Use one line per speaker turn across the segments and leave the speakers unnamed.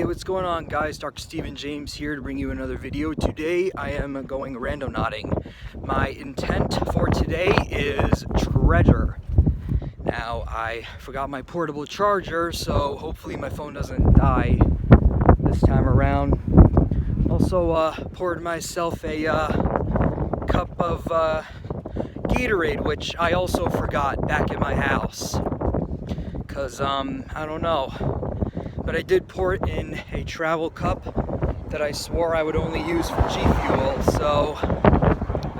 Hey, what's going on, guys? Dr. Stephen James here to bring you another video. Today I am going randonauting. My intent for today is treasure. Now, I forgot my portable charger, so hopefully my phone doesn't die this time around. Also poured myself a cup of Gatorade, which I also forgot back at my house. Because, I don't know. But I did pour it in a travel cup that I swore I would only use for G Fuel, so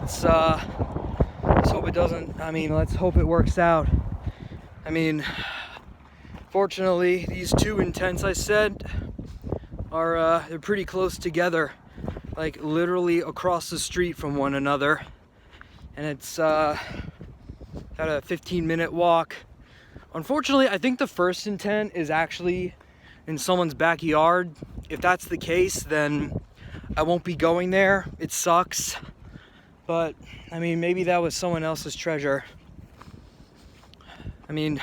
let's hope it doesn't, let's hope it works out. Fortunately, these two intents I said are, they're pretty close together, like literally across the street from one another, and it's got a 15-minute walk. Unfortunately, I think the first intent is actually in someone's backyard. If that's the case, then I won't be going there. It sucks, but maybe that was someone else's treasure. I'm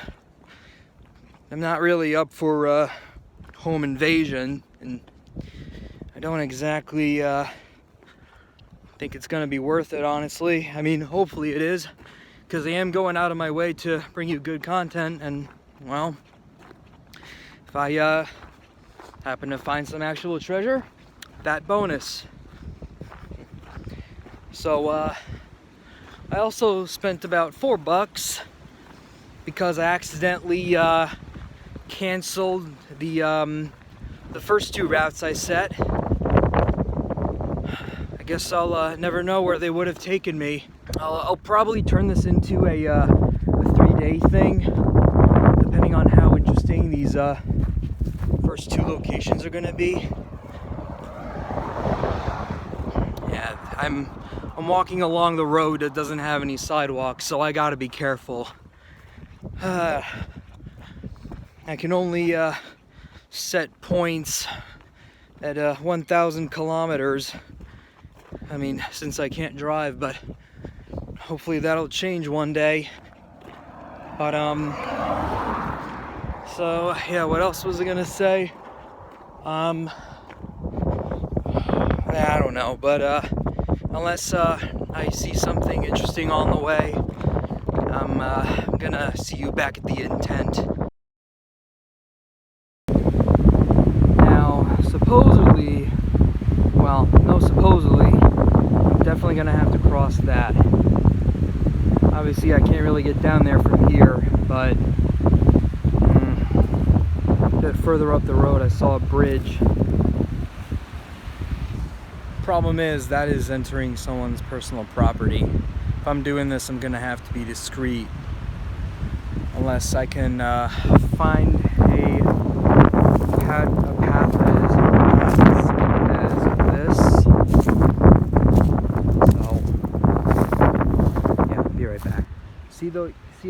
not really up for home invasion, and I don't exactly think it's gonna be worth it, honestly. Hopefully it is, because I am going out of my way to bring you good content, and well, if I happen to find some actual treasure, that bonus. So I also spent about $4 because I accidentally canceled the first two routes I set. I guess I'll never know where they would have taken me. I'll probably turn this into a 3-day thing, depending on how interesting these first two locations are gonna be. Yeah, I'm walking along the road that doesn't have any sidewalks, so I gotta be careful. I can only set points at 1,000 kilometers. Since I can't drive, but hopefully that'll change one day. But so yeah, what else was I gonna say? I don't know, but unless I see something interesting on the way, I'm gonna see you back at the intent. Now, supposedly, well, no supposedly, I'm definitely gonna have to cross that. Obviously I can't really get down there from here, but a bit further up the road I saw a bridge. Problem is, that is entering someone's personal property. If I'm doing this, I'm gonna have to be discreet, unless I can find a path that is as this. So yeah, I'll be right back. See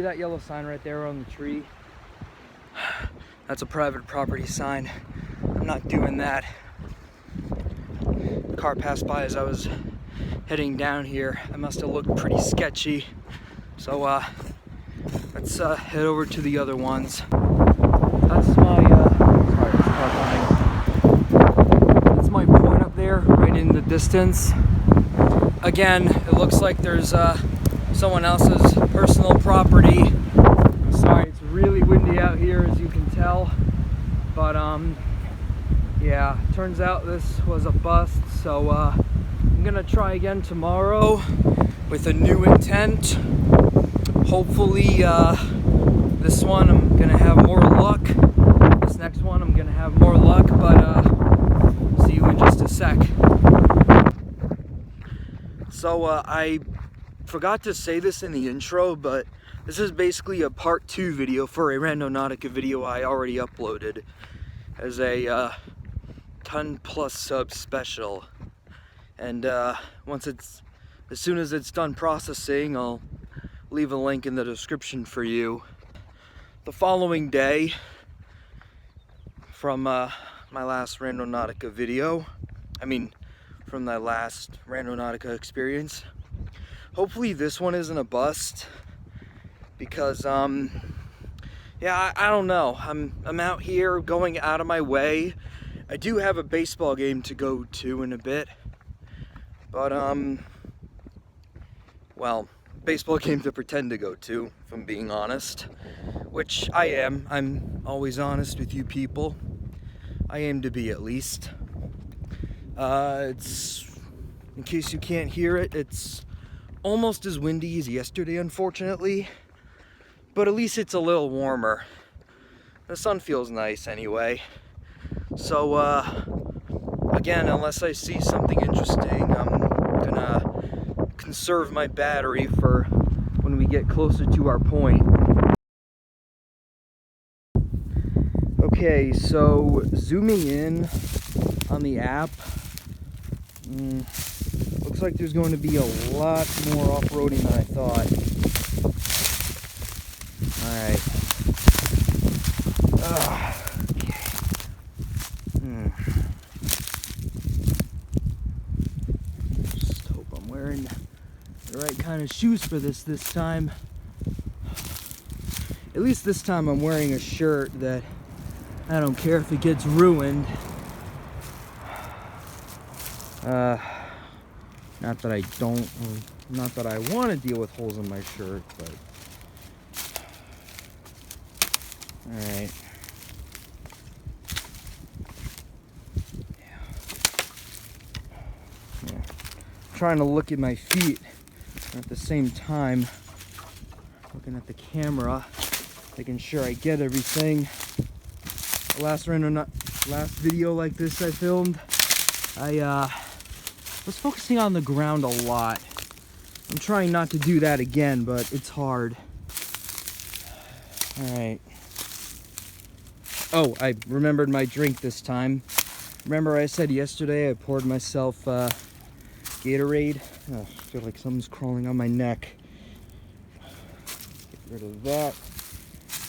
that yellow sign right there on the tree? That's a private property sign. I'm not doing that. The car passed by as I was heading down here. That must have looked pretty sketchy. So let's head over to the other ones. That's my sorry, it's car coming. That's my point up there, right in the distance. Again, it looks like there's someone else's personal property. I'm sorry, it's really windy out here, as you can tell, but yeah, turns out this was a bust, so I'm gonna try again tomorrow with a new intent. Hopefully this one I'm gonna have more luck. This next one I'm gonna have more luck, but see you in just a sec. So I forgot to say this in the intro, but this is basically a part 2 video for a Randonautica video I already uploaded as a 10+ sub special. And as soon as it's done processing, I'll leave a link in the description for you. The following day from my last Randonautica video, from my last Randonautica experience, hopefully this one isn't a bust, because yeah, I don't know, I'm out here going out of my way I do have a baseball game to go to in a bit, but well, baseball game to pretend to go to, if I'm being honest, which I am. I'm always honest with you people. I aim to be, at least. It's, in case you can't hear it, it's almost as windy as yesterday, unfortunately, but at least it's a little warmer. The sun feels nice anyway. So, again, unless I see something interesting, I'm gonna conserve my battery for when we get closer to our point. Okay, so zooming in on the app, looks like there's going to be a lot more off-roading than I thought. Alright. Okay. Just hope I'm wearing the right kind of shoes for this time. At least this time I'm wearing a shirt that I don't care if it gets ruined. Not that I don't, not that I want to deal with holes in my shirt, but alright. Yeah. Trying to look at my feet at the same time, looking at the camera, making sure I get everything. The last video like this I filmed, I was focusing on the ground a lot. I'm trying not to do that again, but it's hard. Alright. Oh, I remembered my drink this time. Remember I said yesterday I poured myself Gatorade? Oh, I feel like something's crawling on my neck. Get rid of that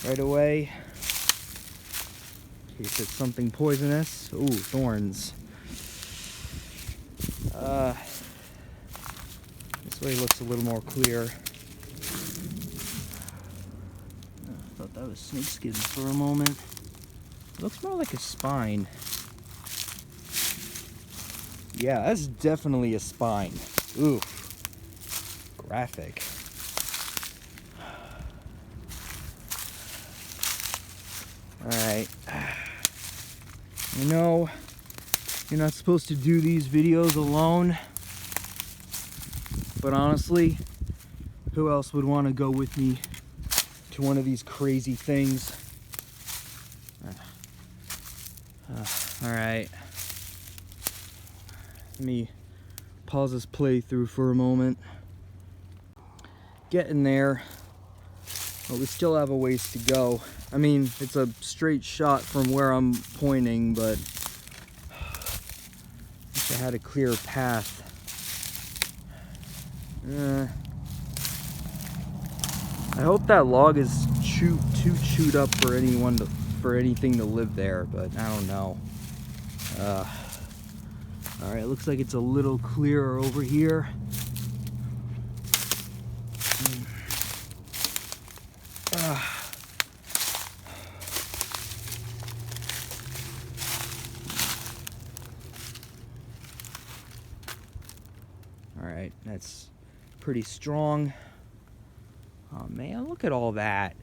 right away. In case it's something poisonous. Ooh, thorns. This way looks a little more clear. I thought that was snakeskin for a moment. It looks more like a spine. Yeah, that's definitely a spine. Ooh, graphic. Alright. I know you're not supposed to do these videos alone, but honestly, who else would want to go with me to one of these crazy things? Alright. Let me pause this playthrough for a moment. Getting there, but we still have a ways to go. I mean, it's a straight shot from where I'm pointing, but wish I had a clear path. I hope that log is too chewed up for anything to live there, but I don't know. Alright, looks like it's a little clearer over here. Alright, that's pretty strong. Oh man, look at all that.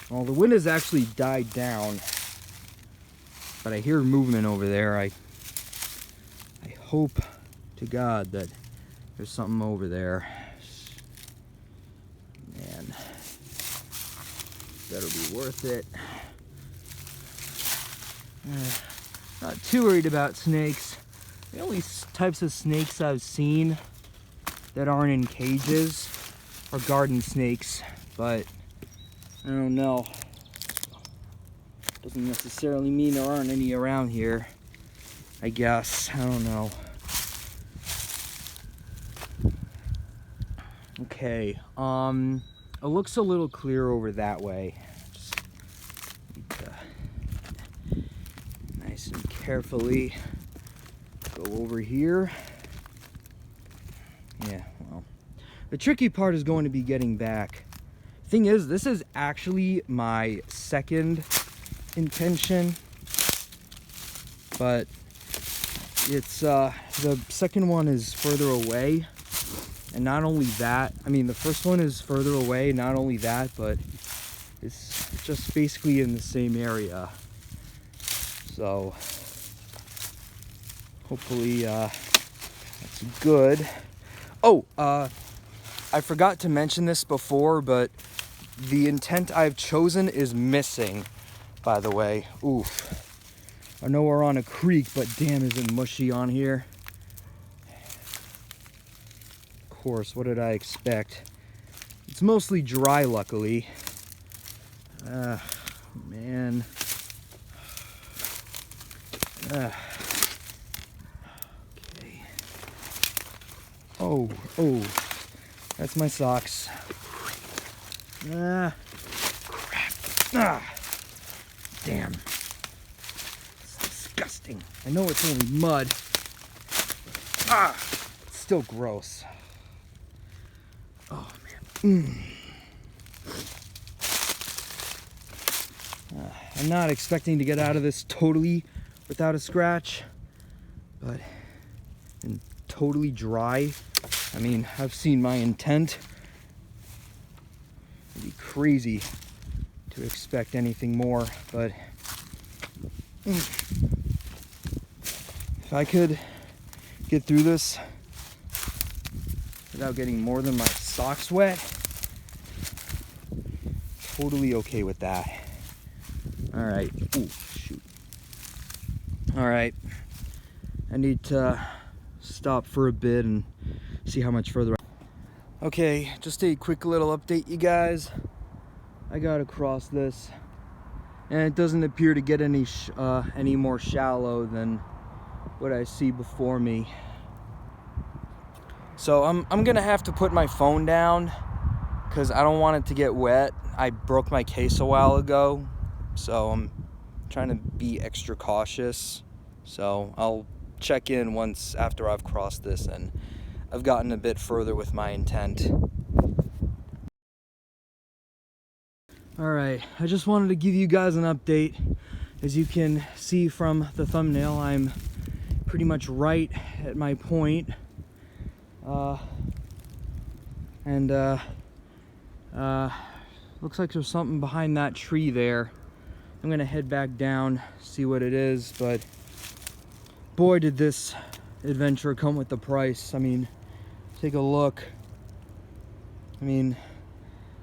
Well, the wind has actually died down, but I hear movement over there. I hope to God that there's something over there. Man, better be worth it. Not too worried about snakes. The only types of snakes I've seen that aren't in cages are garden snakes, but I don't know. Doesn't necessarily mean there aren't any around here, I guess. I don't know. Okay, it looks a little clear over that way. Just need to nice and carefully go over here. Yeah, well, the tricky part is going to be getting back. Thing is, this is actually my second intention, but it's the second one is further away. And not only that, I mean, the first one is further away, not only that, but it's just basically in the same area. So hopefully that's good. Oh, I forgot to mention this before, but the intent I've chosen is missing, by the way. Oof. I know we're on a creek, but damn, is it mushy on here. Of course, what did I expect? It's mostly dry, luckily. Man. Okay. Oh, that's my socks. Crap. Damn. It's disgusting. I know it's only mud. It's still gross. Oh, man. I'm not expecting to get out of this totally without a scratch, but and totally dry. I mean, I've seen my intent. It'd be crazy to expect anything more, but if I could get through this without getting more than my socks wet, totally okay with that. All right. Ooh, shoot. All right. I need to stop for a bit and see how much further. Okay, just a quick little update, you guys. I got across this, and it doesn't appear to get any more shallow than what I see before me. So I'm gonna have to put my phone down because I don't want it to get wet. I broke my case a while ago, so I'm trying to be extra cautious. So I'll check in once after I've crossed this and I've gotten a bit further with my intent. Alright, I just wanted to give you guys an update. As you can see from the thumbnail, I'm pretty much right at my point. Looks like there's something behind that tree there. I'm gonna head back down, see what it is, but boy, did this adventure come with the price. I mean, take a look. I mean,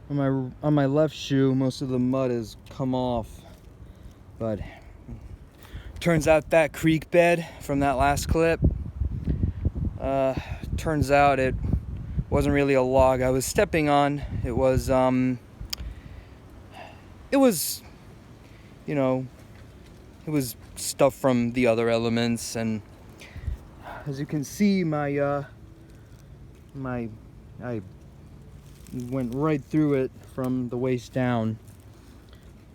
on my left shoe, most of the mud has come off, but turns out that creek bed from that last clip, turns out it wasn't really a log I was stepping on. It was, you know, it was stuff from the other elements, and as you can see, I went right through it from the waist down.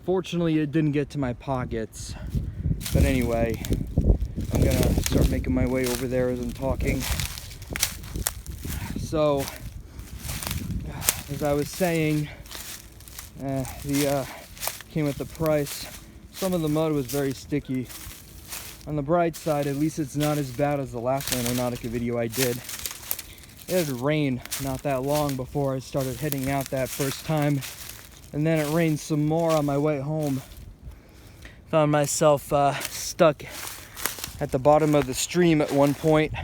Fortunately, it didn't get to my pockets, but anyway, I'm gonna start making my way over there as I'm talking. So, as I was saying, came with the price. Some of the mud was very sticky. On the bright side, at least it's not as bad as the last Randonautica video I did. It had rained not that long before I started heading out that first time, and then it rained some more on my way home. Found myself stuck at the bottom of the stream at one point.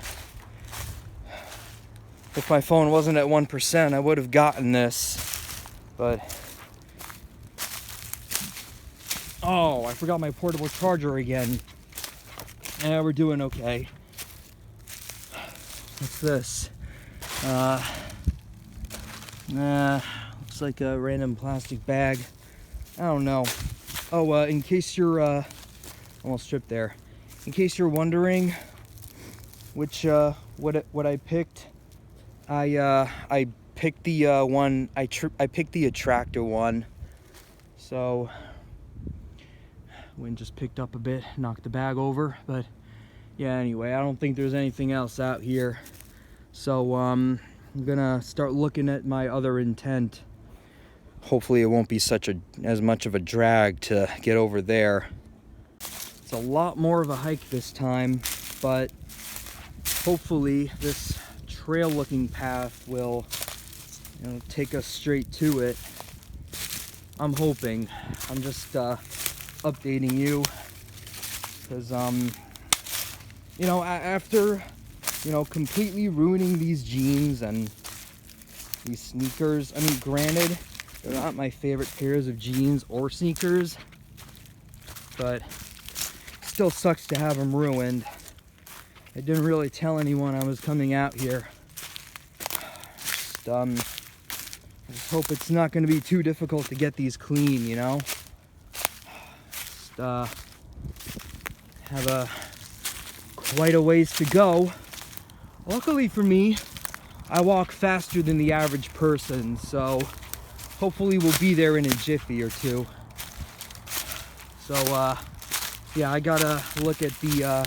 If my phone wasn't at 1%, I would have gotten this, but oh, I forgot my portable charger again. Yeah, we're doing okay. What's this? Looks like a random plastic bag. I don't know. Oh, in case you're almost tripped there. In case you're wondering which what I picked, I picked the one I picked the attractor one. So wind just picked up a bit, knocked the bag over, but yeah, anyway, I don't think there's anything else out here. So I'm gonna start looking at my other intent. hopefully it won't be as much of a drag to get over there. It's a lot more of a hike this time, but hopefully this trail looking path will, take us straight to it. I'm hoping. I'm just updating you because after completely ruining these jeans and these sneakers, I mean, granted, they're not my favorite pairs of jeans or sneakers, but still sucks to have them ruined. I didn't really tell anyone I was coming out here. I just hope it's not going to be too difficult to get these clean, Just have quite a ways to go. Luckily for me, I walk faster than the average person, so hopefully we'll be there in a jiffy or two. So yeah, I gotta look at the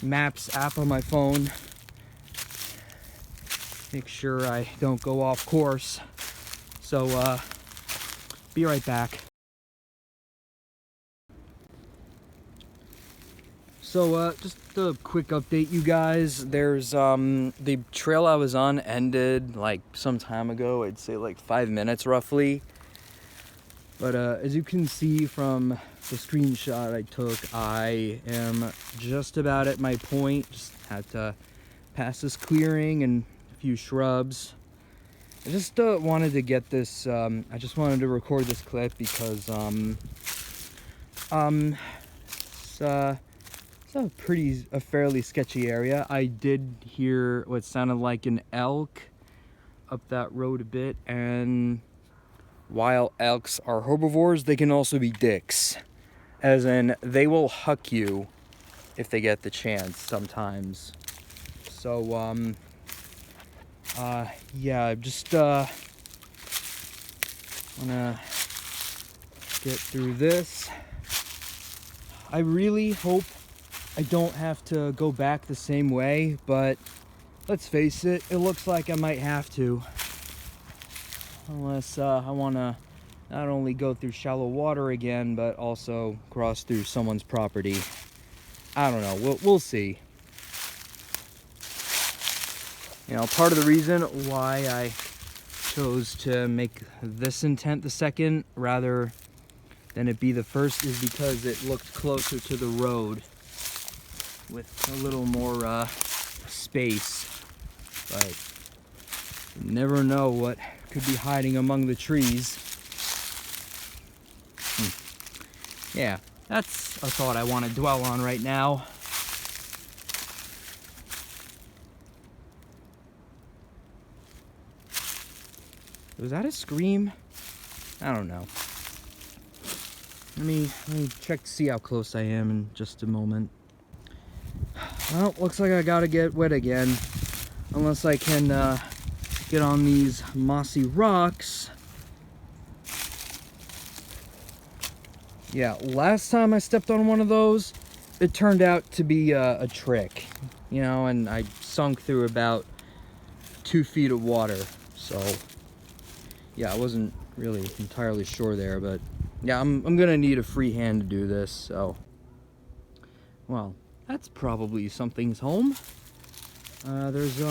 maps app on my phone. Make sure I don't go off course. So be right back. So just a quick update, you guys. There's the trail I was on ended like some time ago. I'd say like 5 minutes roughly. But as you can see from the screenshot I took, I am just about at my point. Just had to pass this clearing and a few shrubs. I just wanted to get this, I just wanted to record this clip because it's a fairly sketchy area. I did hear what sounded like an elk up that road a bit, and while elks are herbivores, they can also be dicks. As in, they will huck you if they get the chance sometimes. So, yeah, just wanna get through this. I really hope I don't have to go back the same way, but let's face it, it looks like I might have to. Unless I want to not only go through shallow water again, but also cross through someone's property. I don't know. We'll see. Part of the reason why I chose to make this intent the second rather than it be the first is because it looked closer to the road with a little more space. But you never know what could be hiding among the trees. Yeah, that's a thought I want to dwell on right now. Was that a scream? I don't know. Let me check to see how close I am in just a moment. Well, looks like I gotta get wet again. Unless I can get on these mossy rocks. Yeah, last time I stepped on one of those, it turned out to be a trick. And I sunk through about 2 feet of water. So, yeah, I wasn't really entirely sure there, but yeah, I'm gonna need a free hand to do this, so. Well, that's probably something's home. There's,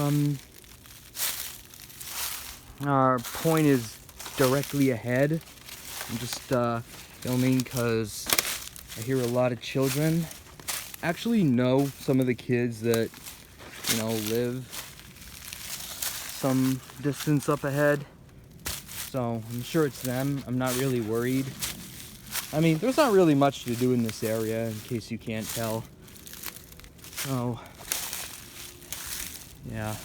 our point is directly ahead. I'm just, filming because I hear a lot of children. Actually know some of the kids that, live some distance up ahead. So I'm sure it's them. I'm not really worried. I mean, there's not really much to do in this area, in case you can't tell. So, yeah.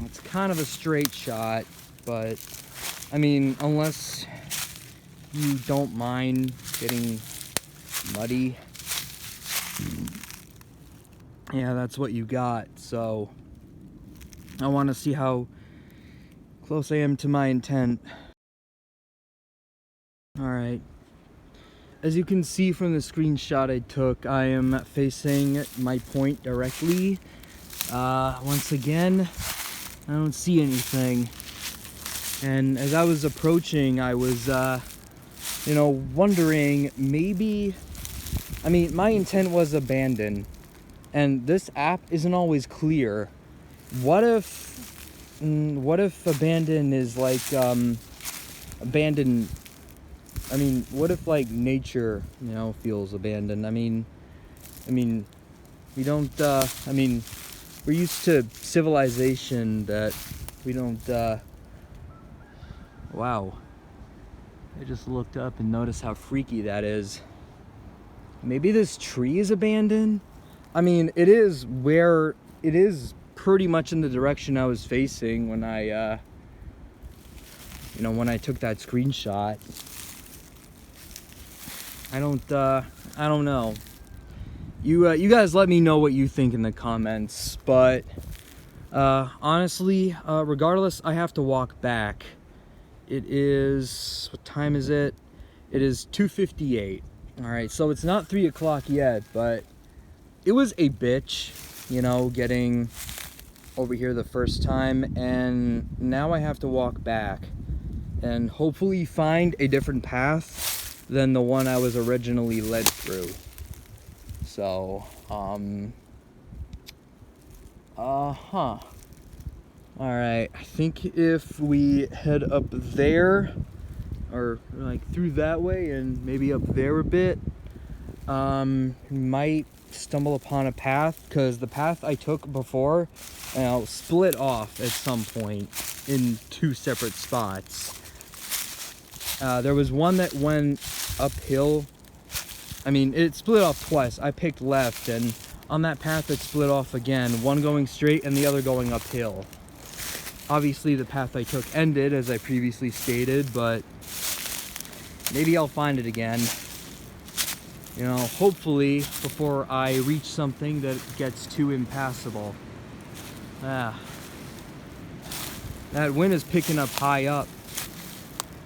It's kind of a straight shot, but, I mean, unless you don't mind getting muddy, yeah, that's what you got. So, I want to see how close I am to my intent. Alright. As you can see from the screenshot I took, I am facing my point directly. Once again, I don't see anything. And as I was approaching, I was, you know, wondering, maybe, I mean, my intent was abandoned, and this app isn't always clear. What if abandoned is like, abandoned, I mean, what if like nature, you know, feels abandoned? I mean, we don't, I mean, we're used to civilization that we don't, wow. I just looked up and noticed how freaky that is. Maybe this tree is abandoned? I mean, it is pretty much in the direction I was facing when I, you know, when I took that screenshot. I don't know. You guys let me know what you think in the comments, but honestly, regardless, I have to walk back. It is, what time is it? It is 2:58. All right, so it's not 3 o'clock yet, but it was a bitch, you know, getting over here the first time, and now I have to walk back and hopefully find a different path than the one I was originally led through. So, alright, I think if we head up there, or like through that way and maybe up there a bit, we might stumble upon a path, because the path I took before, split off at some point in 2 separate spots. There was one that went uphill. I mean, it split off twice. I picked left, and on that path it split off again, one going straight and the other going uphill. Obviously the path I took ended, as I previously stated, but maybe I'll find it again. You know, hopefully before I reach something that gets too impassable. That wind is picking up high up.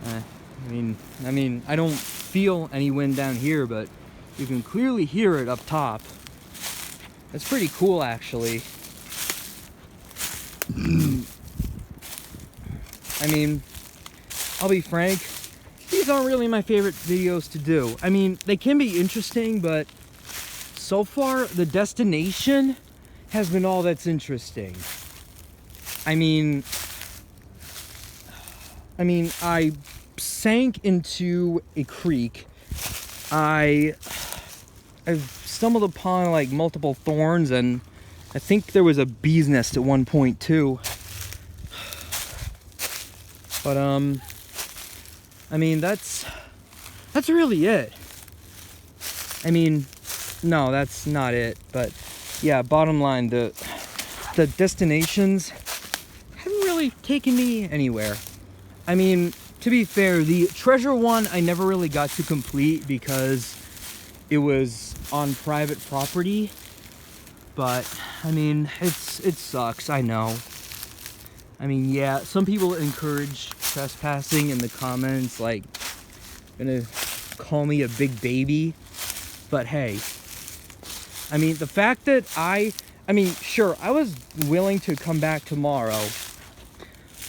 I mean, I don't feel any wind down here, but you can clearly hear it up top. It's pretty cool, actually. I mean, I'll be frank, these aren't really my favorite videos to do. I mean, they can be interesting, but so far the destination has been all that's interesting. I mean, I sank into a creek. I've stumbled upon like multiple thorns, and I think there was a bee's nest at one point too. But I mean, that's really it. I mean, no, that's not it. But yeah, bottom line, the destinations haven't really taken me anywhere. I mean, to be fair, the treasure one I never really got to complete because it was on private property. But I mean, it sucks, I know. I mean, yeah, some people encourage trespassing in the comments, like, gonna call me a big baby. But hey, I mean, the fact that I mean, sure, I was willing to come back tomorrow,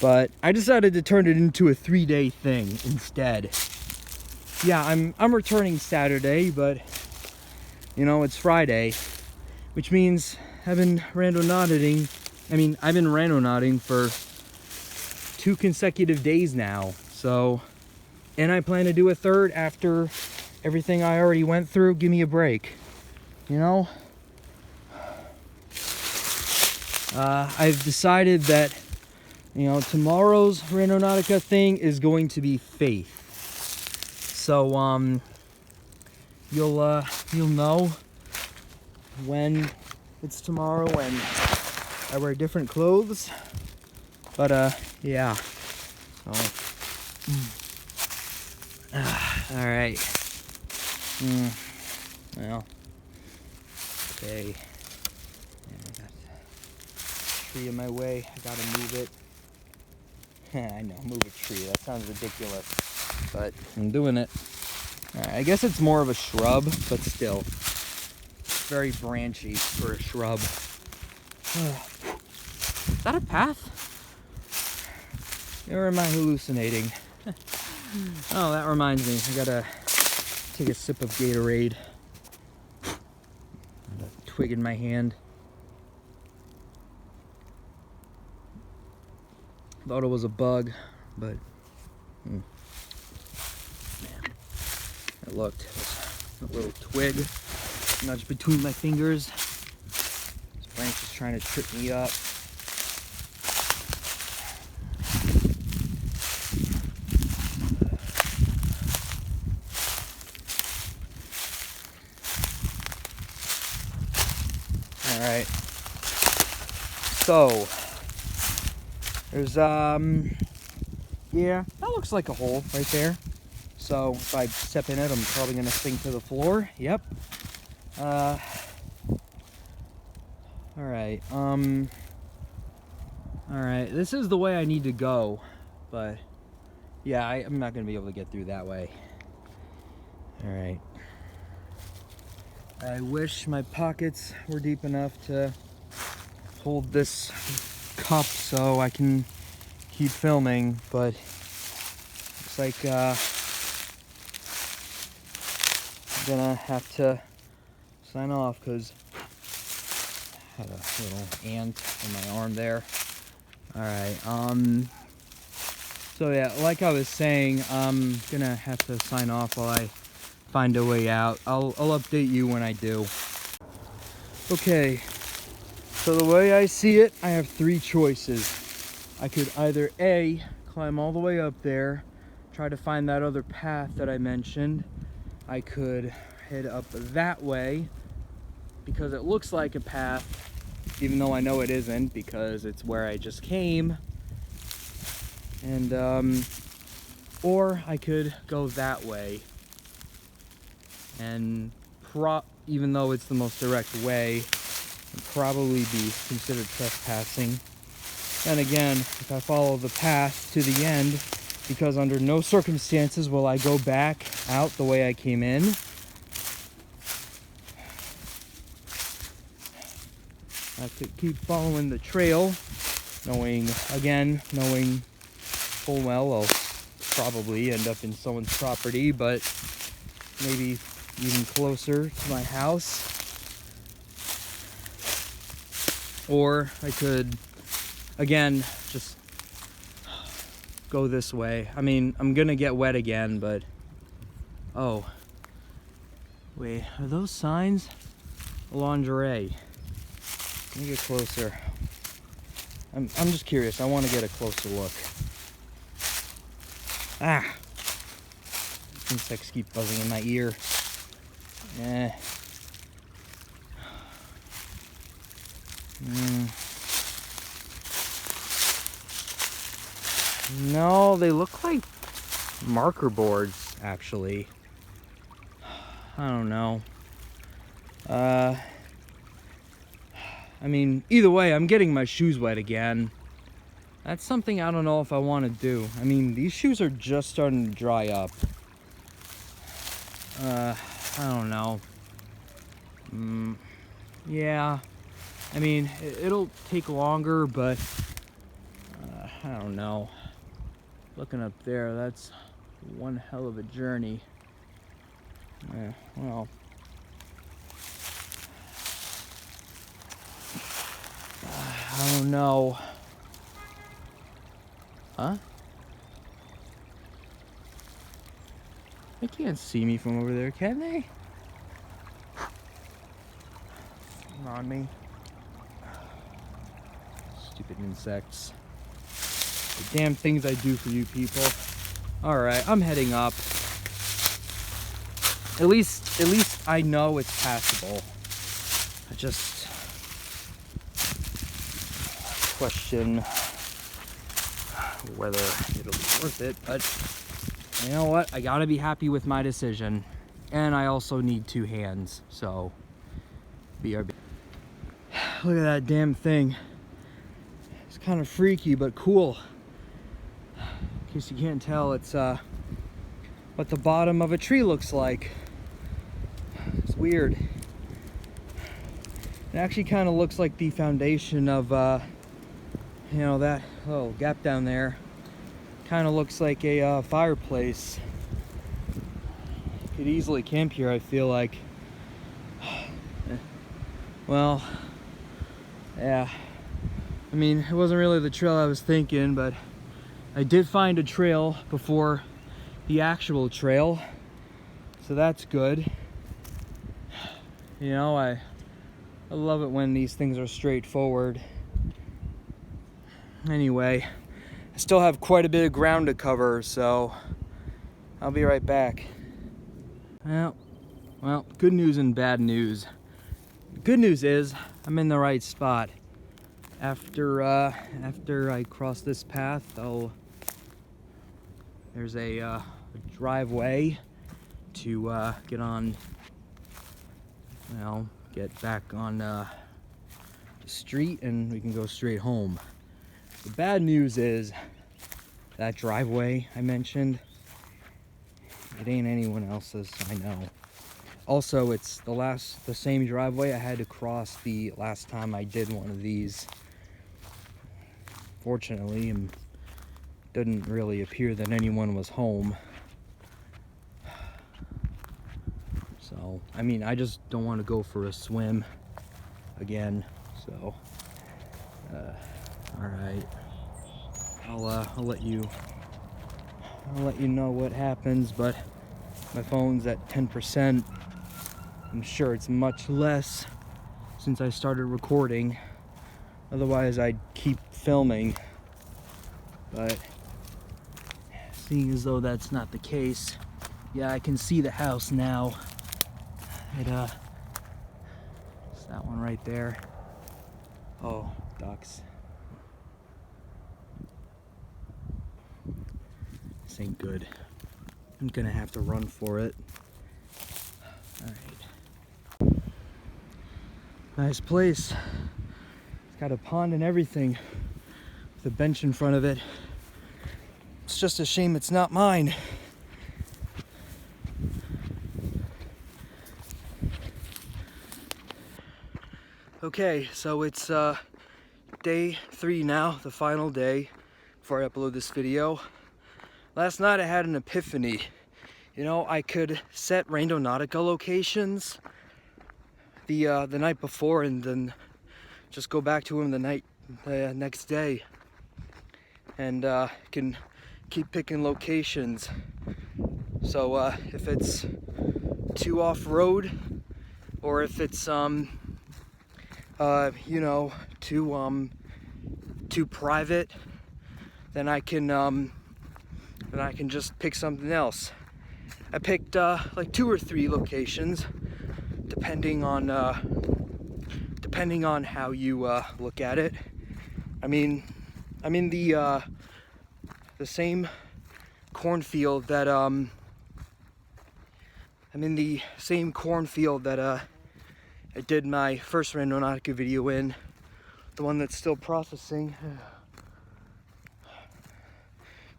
but I decided to turn it into a 3-day thing instead. Yeah, I'm returning Saturday, but, you know, it's Friday, which means I've been randonauting. I've been randonauting for 2 consecutive days now. So, and I plan to do a third after everything I already went through. Give me a break, you know? I've decided that, you know, tomorrow's Randonautica thing is going to be faith. So, you'll know when it's tomorrow, and I wear different clothes. But, yeah. So, alright. Well, okay. Tree in my way. I gotta move it. I know, move a tree. That sounds ridiculous, but I'm doing it. Alright, I guess it's more of a shrub, but still. It's very branchy for a shrub. Is that a path? Or am I hallucinating? Oh, that reminds me. I gotta take a sip of Gatorade. Got a twig in my hand. Thought it was a bug, but man, it looked. It was a little twig nudged between my fingers. This branch is trying to trip me up. All right. So there's yeah, that looks like a hole right there. So if I step in it, I'm probably gonna sink to the floor. Yep. All right. All right. This is the way I need to go, but yeah, I'm not gonna be able to get through that way. All right. I wish my pockets were deep enough to hold this cup so I can keep filming, but looks like I'm gonna have to sign off because I had a little ant on my arm there. All right. So yeah, like I was saying, I'm gonna have to sign off while I find a way out. I'll update you when I do. Okay, so the way I see it, I have three choices. I could either A, climb all the way up there, try to find that other path that I mentioned. I could head up that way because it looks like a path, even though I know it isn't because it's where I just came. And or I could go that way, and even though it's the most direct way, it'd probably be considered trespassing. And again, if I follow the path to the end, because under no circumstances will I go back out the way I came in. I could keep following the trail, knowing full well I'll probably end up in someone's property, but maybe even closer to my house. Or I could, again, just go this way. I mean, I'm gonna get wet again, but oh, wait, are those signs? Lingerie. Let me get closer. I'm just curious. I want to get a closer look. Ah, insects keep buzzing in my ear. No, they look like marker boards, actually. I don't know. I mean, either way, I'm getting my shoes wet again. That's something I don't know if I want to do. I mean, these shoes are just starting to dry up. I don't know. Yeah. I mean, it'll take longer, but I don't know. Looking up there, that's one hell of a journey. Yeah, well. I don't know. Huh? They can't see me from over there, can they? On me. Stupid insects. The damn things I do for you people. Alright, I'm heading up. At least I know it's passable. I just question whether it'll be worth it, but you know what? I gotta be happy with my decision. And I also need two hands, so BRB. Look at that damn thing. It's kind of freaky, but cool. In case you can't tell, it's what the bottom of a tree looks like. It's weird. It actually kind of looks like the foundation of you know, that little gap down there. Kind of looks like a fireplace. Could easily camp here, I feel like. Well, yeah. I mean, it wasn't really the trail I was thinking, but I did find a trail before the actual trail, so that's good. You know, I love it when these things are straightforward. Anyway, I still have quite a bit of ground to cover, so I'll be right back. Well, good news and bad news. Good news is I'm in the right spot. After I cross this path, there's a driveway to get on. Well, get back on the street, and we can go straight home. The bad news is that driveway I mentioned, it ain't anyone else's, I know. Also, it's the same driveway I had to cross the last time I did one of these. Fortunately, it didn't really appear that anyone was home. So, I mean, I just don't want to go for a swim again. So, all right, I'll let you know what happens. But my phone's at 10%. I'm sure it's much less since I started recording. Otherwise, I'd keep filming. But seeing as though that's not the case, yeah, I can see the house now. It's that one right there. Oh, ducks. This ain't good. I'm gonna have to run for it. Alright. Nice place. It's got a pond and everything, with a bench in front of it. It's just a shame it's not mine. Okay, so it's day 3 now, the final day before I upload this video. Last night I had an epiphany. You know, I could set Randonautica locations the night before and then just go back to them the next day, and can keep picking locations. So if it's too off-road, or if it's you know, too private, then I can just pick something else. I picked like 2 or 3 locations, depending on how you look at it. I mean, I'm in the same cornfield that I did my first Randonautica video in, the one that's still processing.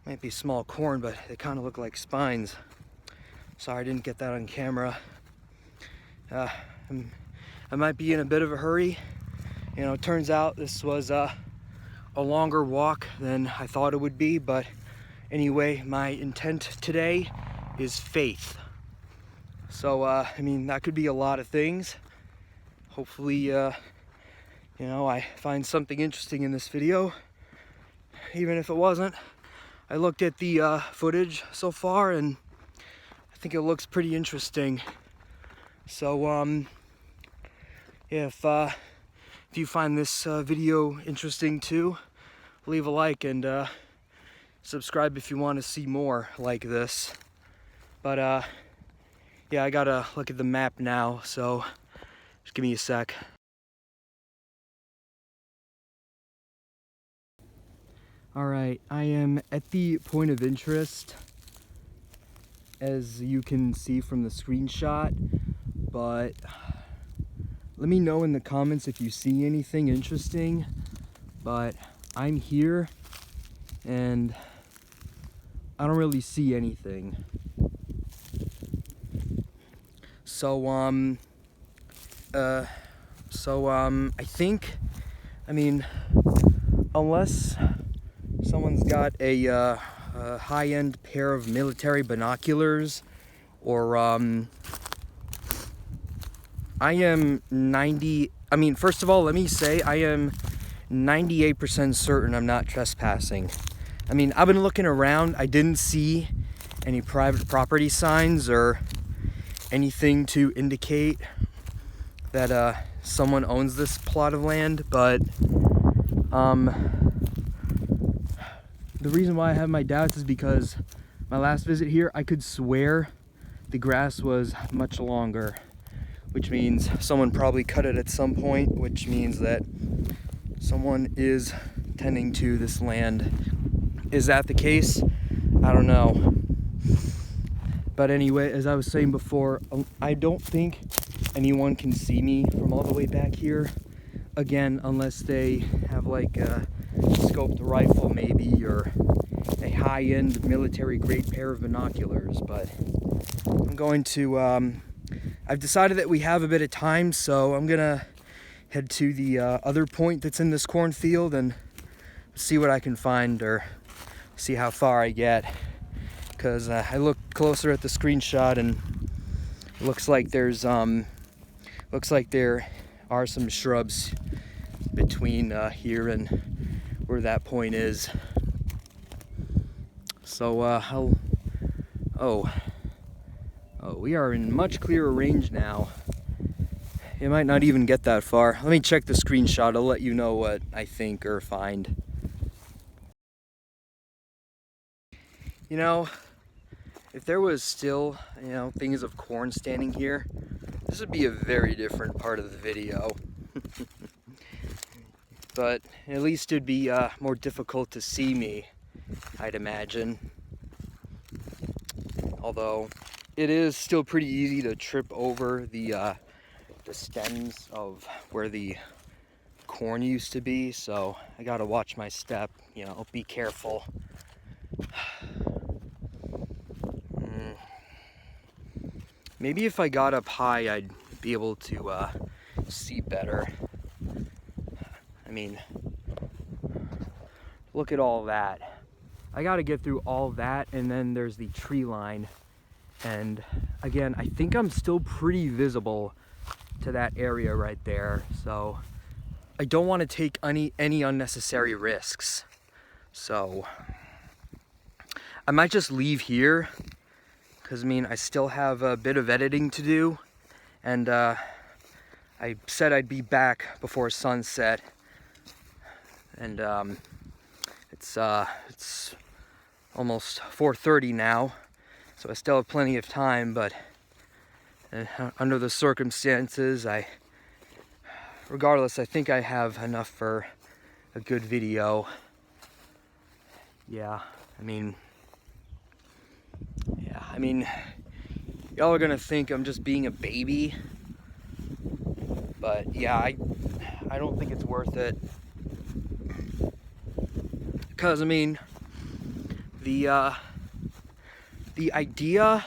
Might be small corn, but they kind of look like spines. Sorry I didn't get that on camera. I might be in a bit of a hurry. You know, it turns out this was a longer walk than I thought it would be, but anyway, my intent today is faith. So, I mean, that could be a lot of things. Hopefully, you know, I find something interesting in this video. Even if it wasn't, I looked at the footage so far, and I think it looks pretty interesting. So, yeah, if you find this video interesting too, leave a like and subscribe if you want to see more like this. But yeah, I gotta look at the map now, so just give me a sec. Alright, I am at the point of interest, as you can see from the screenshot, but let me know in the comments if you see anything interesting. But I'm here and I don't really see anything. So I think, I mean, unless someone's got a a high-end pair of military binoculars, or first of all, let me say I am 98% certain I'm not trespassing. I mean, I've been looking around. I didn't see any private property signs or anything to indicate that someone owns this plot of land, but the reason why I have my doubts is because my last visit here, I could swear the grass was much longer, which means someone probably cut it at some point, which means that someone is tending to this land. Is that the case? I don't know. But anyway, as I was saying before, I don't think anyone can see me from all the way back here. Again, unless they have like a scoped rifle maybe, or a high-end military grade pair of binoculars. But I'm going to, I've decided that we have a bit of time, so I'm gonna head to the other point that's in this cornfield and see what I can find, or see how far I get. Because I looked closer at the screenshot and it looks like there are some shrubs between here and where that point is. So we are in much clearer range now. It might not even get that far. Let me check the screenshot. I'll let you know what I think or find. You know, if there was still, things of corn standing here, this would be a very different part of the video. But at least it'd be more difficult to see me, I'd imagine. Although it is still pretty easy to trip over the stems of where the corn used to be, so I gotta watch my step, be careful. Maybe if I got up high, I'd be able to see better. I mean, look at all that. I gotta get through all that, and then there's the tree line. And again, I think I'm still pretty visible to that area right there. So I don't want to take any unnecessary risks. So I might just leave here, because I still have a bit of editing to do, and I said I'd be back before sunset, and it's almost 4:30 now, so I still have plenty of time. But under the circumstances, regardless, I think I have enough for a good video. Yeah, y'all are gonna think I'm just being a baby, but yeah, I don't think it's worth it. Because the idea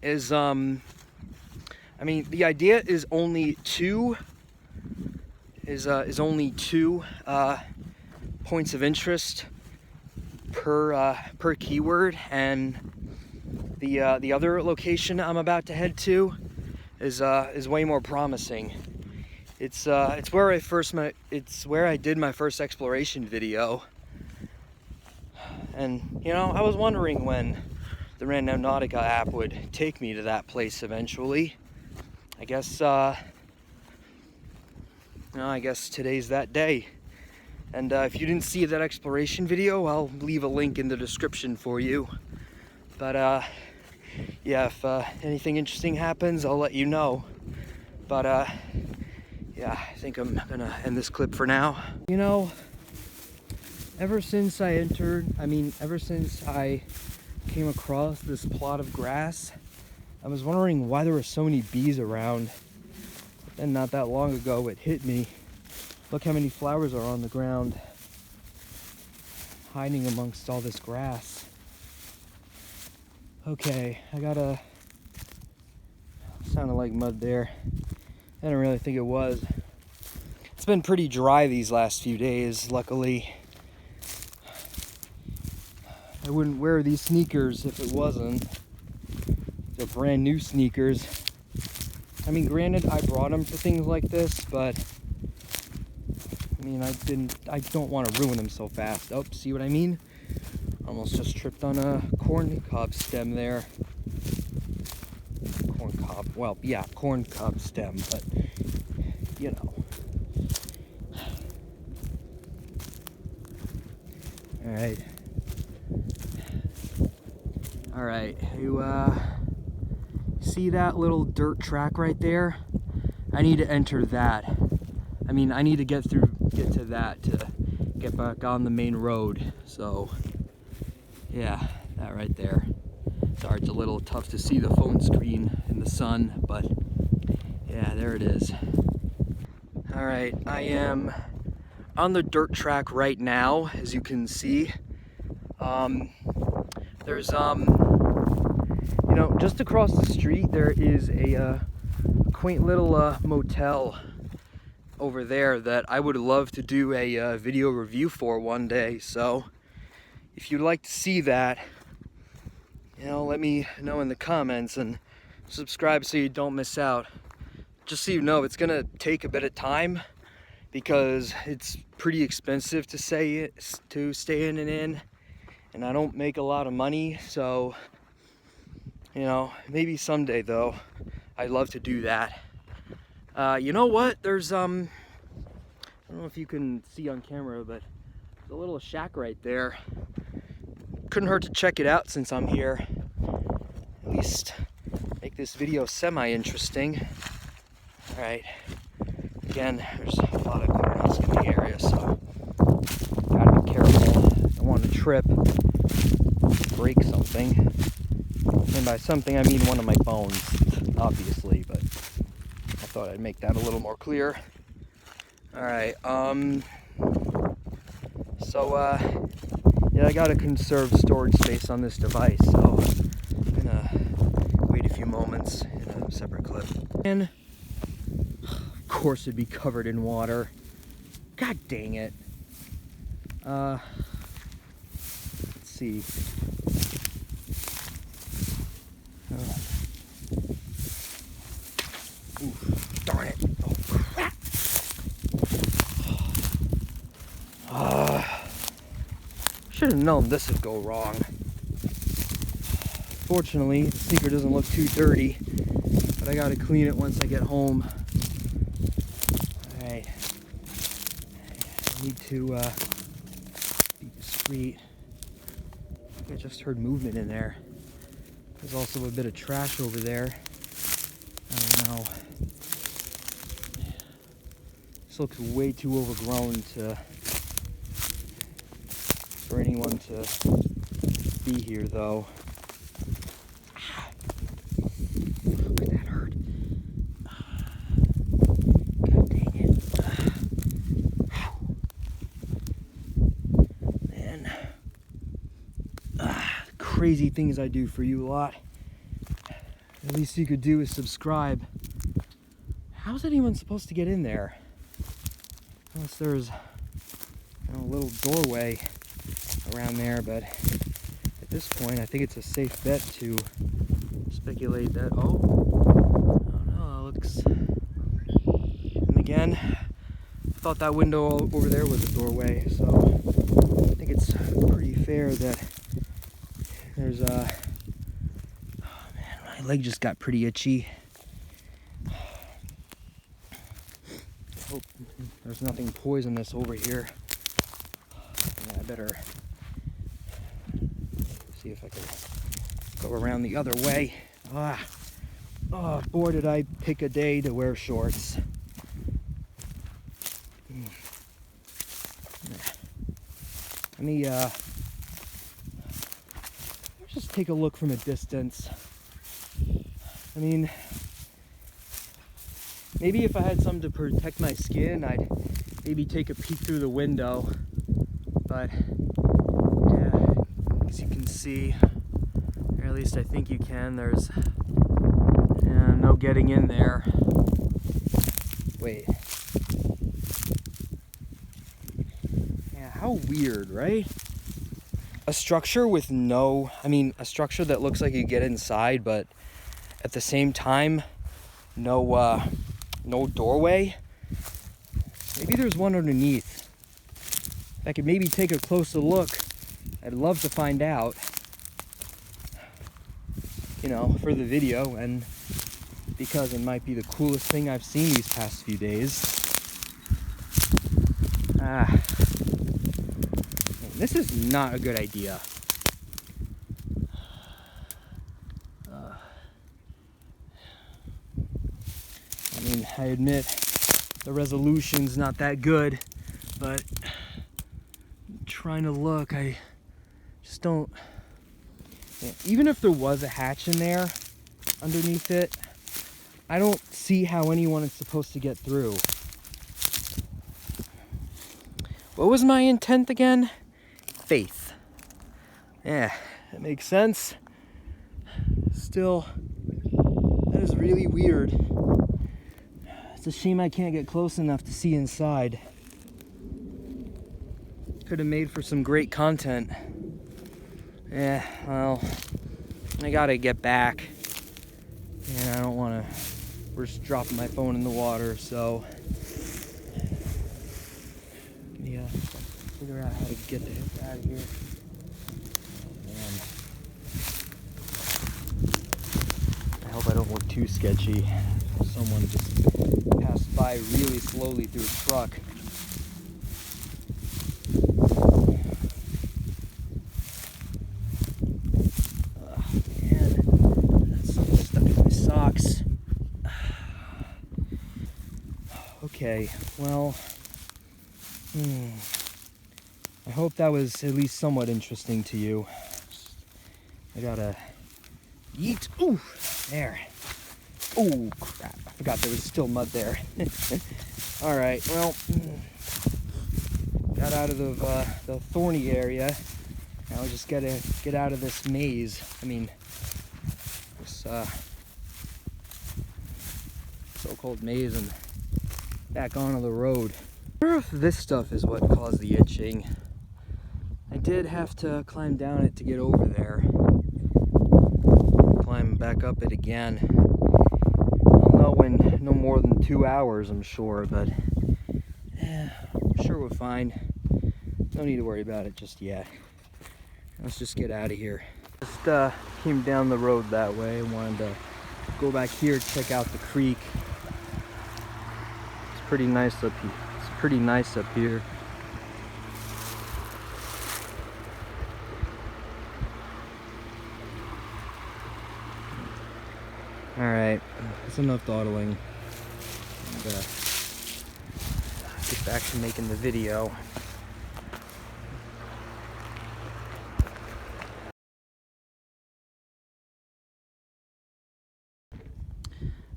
is the idea is only two points of interest per keyword, and the other location I'm about to head to is way more promising. It's where I did my first exploration video, and I was wondering when the Randonautica app would take me to that place eventually. I guess today's that day. And if you didn't see that exploration video, I'll leave a link in the description for you. But yeah, if anything interesting happens, I'll let you know. But yeah, I think I'm gonna end this clip for now. Ever since I came across this plot of grass, I was wondering why there were so many bees around. But then not that long ago, it hit me. Look how many flowers are on the ground, hiding amongst all this grass. Okay, sounded like mud there. I didn't really think it was. It's been pretty dry these last few days, luckily. I wouldn't wear these sneakers if it wasn't. They're brand new sneakers. I mean, granted, I brought them for things like this, but I mean, I don't want to ruin them so fast. Oh, see what I mean? Almost just tripped on a corn cob stem there. Corn cob, well, yeah, corn cob stem, but you know. All right, you see that little dirt track right there? I need to enter that. I mean, I need to get to that to get back on the main road. So yeah, that right there. Sorry, it's a little tough to see the phone screen in the sun, but yeah, there it is. All right, I am on the dirt track right now, as you can see. There's you know, just across the street there is a quaint little motel over there that I would love to do a video review for one day. So if you'd like to see that, you know, let me know in the comments and subscribe so you don't miss out. Just so you know, it's gonna take a bit of time because it's pretty expensive to stay in and I don't make a lot of money. So, you know, maybe someday though, I'd love to do that. You know what? There's I don't know if you can see on camera, but there's a little shack right there. Couldn't hurt to check it out since I'm here. At least make this video semi-interesting. All right. Again, there's a lot of corn husks in the area, so gotta be careful. Don't want to trip, break something. And by something, I mean one of my bones, obviously, but I thought I'd make that a little more clear. All right, yeah, I gotta conserve storage space on this device, so I'm gonna wait a few moments in a separate clip. And of course it'd be covered in water. God dang it. Let's see. Oof, darn it. Oh, crap. Should have known this would go wrong. Fortunately, the sneaker doesn't look too dirty, but I gotta clean it once I get home. Alright. I need to be discreet. I just heard movement in there. There's also a bit of trash over there. I don't know. This looks way too overgrown for anyone to be here, though. Could that hurt? God dang it. Man. Crazy things I do for you lot. At least you could do is subscribe. How's anyone supposed to get in there? Unless there's, you know, a little doorway around there, but at this point I think it's a safe bet to speculate that, oh no, it looks, and again, I thought that window over there was a doorway, so I think it's pretty fair that there's oh man, my leg just got pretty itchy. Hope there's nothing poisonous over here. Yeah, I better see if I can go around the other way. Oh boy, did I pick a day to wear shorts. Let me just take a look from a distance. I mean, maybe if I had something to protect my skin, I'd maybe take a peek through the window. But yeah, as you can see, or at least I think you can, there's no getting in there. Wait. Yeah, how weird, right? a structure with no, I mean, a structure that looks like you get inside, but at the same time, no doorway. Maybe there's one underneath. If I could maybe take a closer look, I'd love to find out, you know, for the video, and because it might be the coolest thing I've seen these past few days. This is not a good idea. I mean, I admit the resolution's not that good, but trying to look, I just don't. Even if there was a hatch in there underneath it, I don't see how anyone is supposed to get through. What was my intent again? Faith. Yeah, that makes sense. Still, that is really weird. It's a shame I can't get close enough to see inside. Could have made for some great content. Yeah, well, I gotta get back. And I don't wanna risk dropping my phone in the water, so yeah, figure out how to get the heck out of here. Man. I hope I don't look too sketchy. Someone just passed by really slowly through a truck. Man, that's stuck in my socks. Okay, well, I hope that was at least somewhat interesting to you. I gotta yeet. Ooh, there. Oh crap, I forgot there was still mud there. Alright, well, got out of the thorny area. Now we just gotta get out of this maze. I mean, this so-called maze, and back onto the road. I wonder if this stuff is what caused the itching. I did have to climb down it to get over there. Climb back up it again. I'll know in no more than 2 hours, I'm sure, but I'm sure we're fine. No need to worry about it just yet. Let's just get out of here. Just came down the road that way. Wanted to go back here, check out the creek. It's pretty nice up here. It's pretty nice up here. Alright, that's enough dawdling. And, get back to making the video.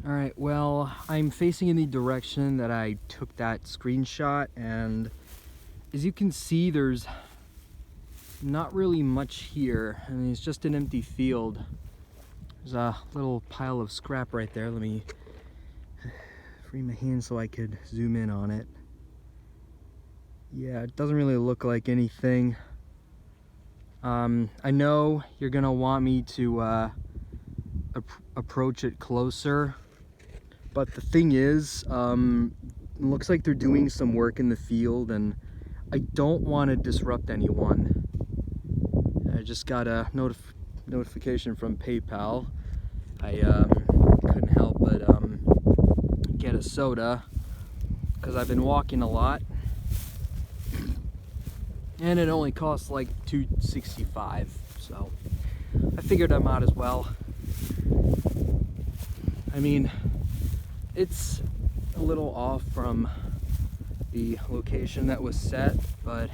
Alright, well, I'm facing in the direction that I took that screenshot, and as you can see, there's not really much here. I mean, it's just an empty field. There's a little pile of scrap right there. Let me free my hand so I could zoom in on it. Yeah, it doesn't really look like anything. I know you're gonna want me to approach it closer, but the thing is, it looks like they're doing some work in the field, and I don't want to disrupt anyone. I just got a notification from PayPal. I couldn't help but get a soda because I've been walking a lot, and it only costs like $2.65, so I figured I might as well. I mean, it's a little off from the location that was set, but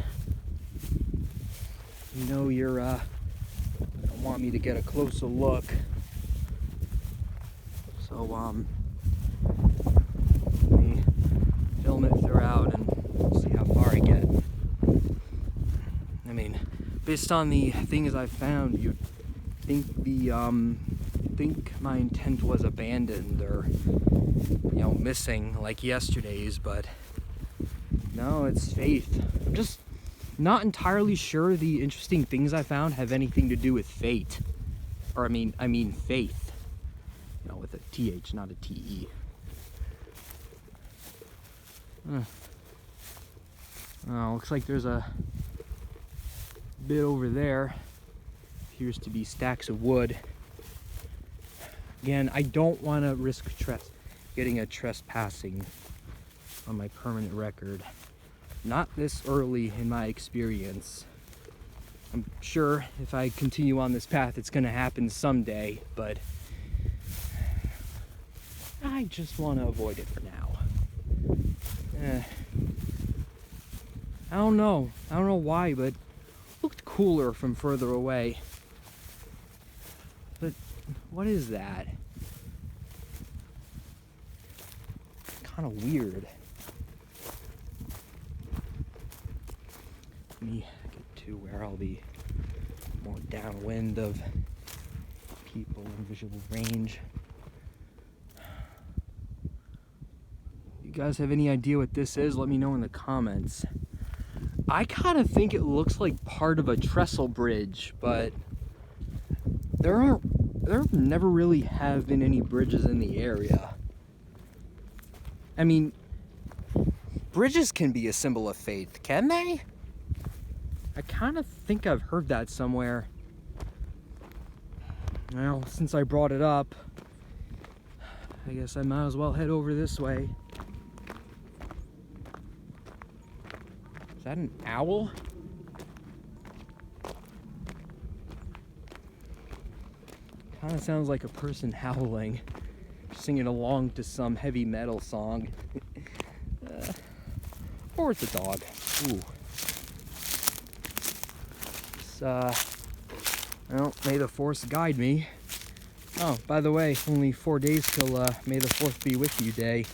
you know, you're want me to get a closer look, so let me film it throughout and see how far I get. I mean, based on the things I've found, you'd think the think my intent was abandoned or, you know, missing like yesterday's, but no, it's faith. I'm just Not entirely sure the interesting things I found have anything to do with fate. Or I mean faith. You know, with a TH, not a TE. Oh, looks like there's a bit over there. Appears to be stacks of wood. Again, I don't want to risk getting a trespassing on my permanent record. Not this early in my experience. I'm sure if I continue on this path, it's going to happen someday, but I just want to avoid it for now. I don't know why, but it looked cooler from further away. But what is that? Kind of weird. Let me get to where I'll be more downwind of people in visual range. You guys have any idea what this is? Let me know in the comments. I kind of think it looks like part of a trestle bridge, but there never really have been any bridges in the area. I mean, bridges can be a symbol of faith, can they? I kind of think I've heard that somewhere. Well, since I brought it up, I guess I might as well head over this way. Is that an owl? Kind of sounds like a person howling, singing along to some heavy metal song. Or it's a dog. Ooh. Well, may the force guide me. Oh, by the way, only 4 days till May the 4th be with you day.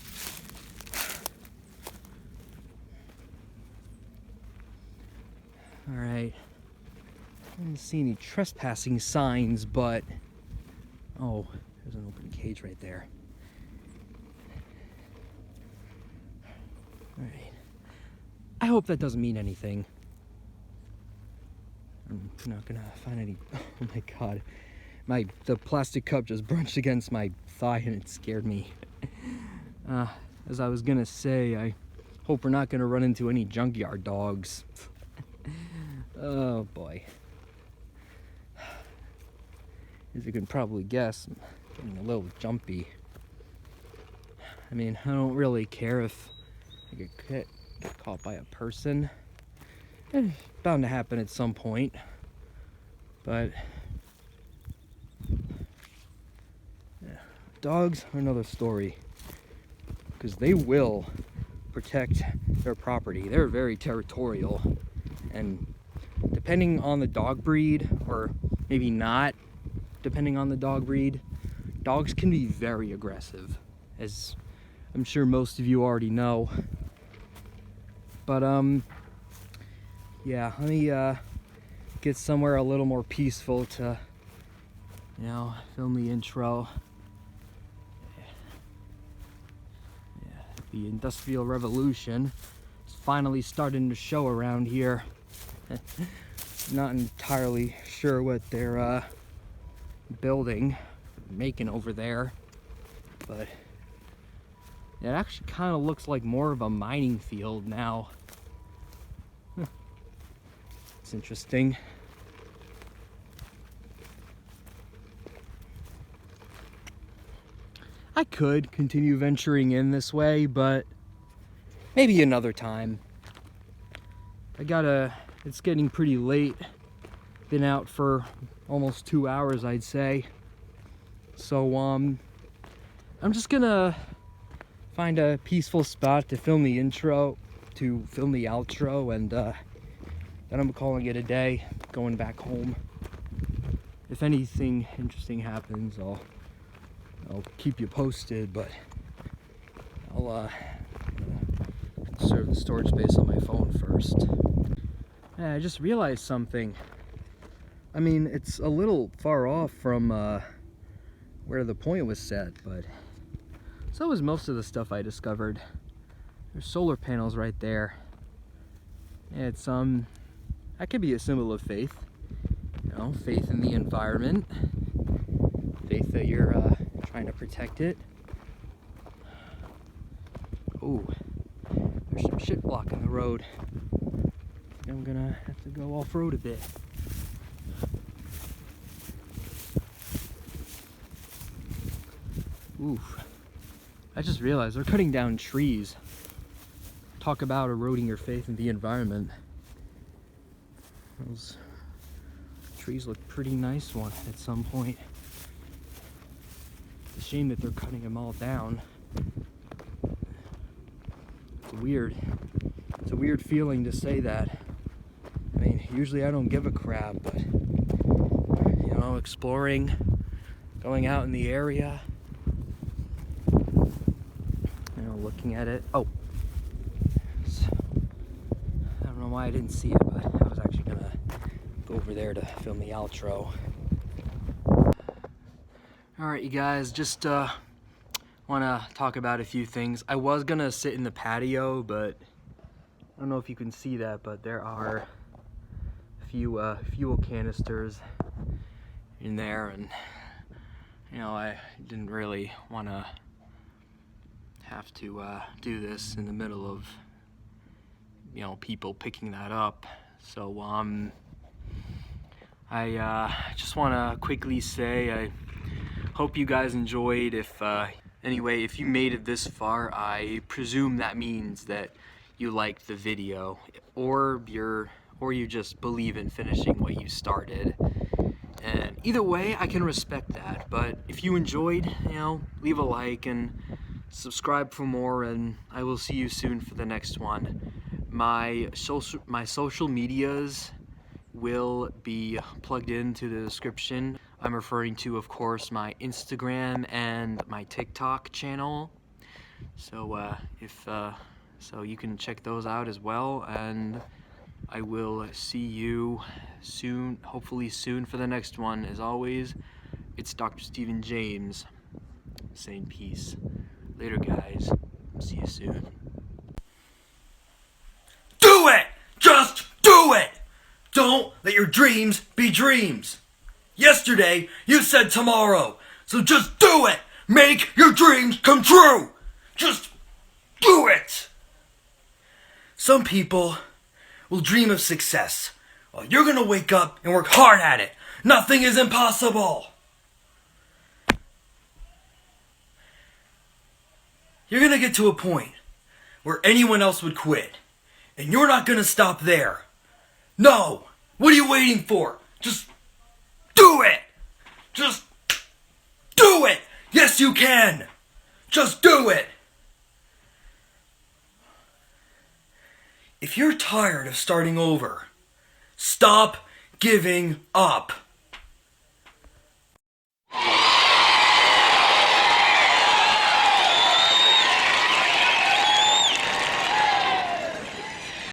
Alright. I didn't see any trespassing signs, but... Oh, there's an open cage right there. Alright. I hope that doesn't mean anything. I'm not gonna find any... Oh my god. The plastic cup just brunched against my thigh and it scared me. As I was gonna say, I hope we're not gonna run into any junkyard dogs. Oh boy. As you can probably guess, I'm getting a little jumpy. I mean, I don't really care if I get caught by a person. It's bound to happen at some point. But yeah, dogs are another story. Because they will protect their property. They're very territorial. And depending on the dog breed, or maybe not, depending on the dog breed, dogs can be very aggressive, as I'm sure most of you already know. But yeah, let me get somewhere a little more peaceful to, you know, film the intro. Yeah, the Industrial Revolution is finally starting to show around here. Not entirely sure what they're building, making over there, but it actually kind of looks like more of a mining field now. It's interesting. I could continue venturing in this way, but maybe another time. It's getting pretty late. Been out for almost 2 hours, I'd say. So, I'm just gonna find a peaceful spot to film the intro, to film the outro, and then I'm calling it a day, going back home. If anything interesting happens, I'll keep you posted, but I'll conserve the storage space on my phone first. Yeah, I just realized something. I mean, it's a little far off from where the point was set, but so was most of the stuff I discovered. There's solar panels right there. It's that could be a symbol of faith. You know, faith in the environment, faith that you're trying to protect it. Oh, there's some shit blocking the road. I'm gonna have to go off-road a bit. Oof. I just realized they're cutting down trees. Talk about eroding your faith in the environment. Those trees look pretty nice at some point. It's a shame that they're cutting them all down. It's weird. It's a weird feeling to say that. I mean, usually I don't give a crap, but you know, exploring, going out in the area, you know, looking at it. Oh, I don't know why I didn't see it, but I was actually gonna go over there to film the outro. Alright, you guys, just want to talk about a few things. I was gonna sit in the patio, but I don't know if you can see that, but there are a few fuel canisters in there, and you know, I didn't really want to have to do this in the middle of, you know, people picking that up. So I just want to quickly say I hope you guys enjoyed. Anyway, if you made it this far, I presume that means that you liked the video, or you just believe in finishing what you started. And either way, I can respect that. But if you enjoyed, you know, leave a like and subscribe for more, and I will see you soon for the next one. My social medias will be plugged into the description. I'm referring to, of course, my Instagram and my TikTok channel. So so you can check those out as well, and I will see you soon, hopefully soon, for the next one. As always, it's Dr. Stephen James saying peace. Later, guys. See you soon. Do it! Just do it! Don't let your dreams be dreams. Yesterday, you said tomorrow. So just do it! Make your dreams come true! Just do it! Some people will dream of success, while you're gonna wake up and work hard at it. Nothing is impossible! You're gonna get to a point where anyone else would quit, and you're not gonna stop there. No! What are you waiting for? Just do it! Just do it! Yes, you can! Just do it! If you're tired of starting over, stop giving up.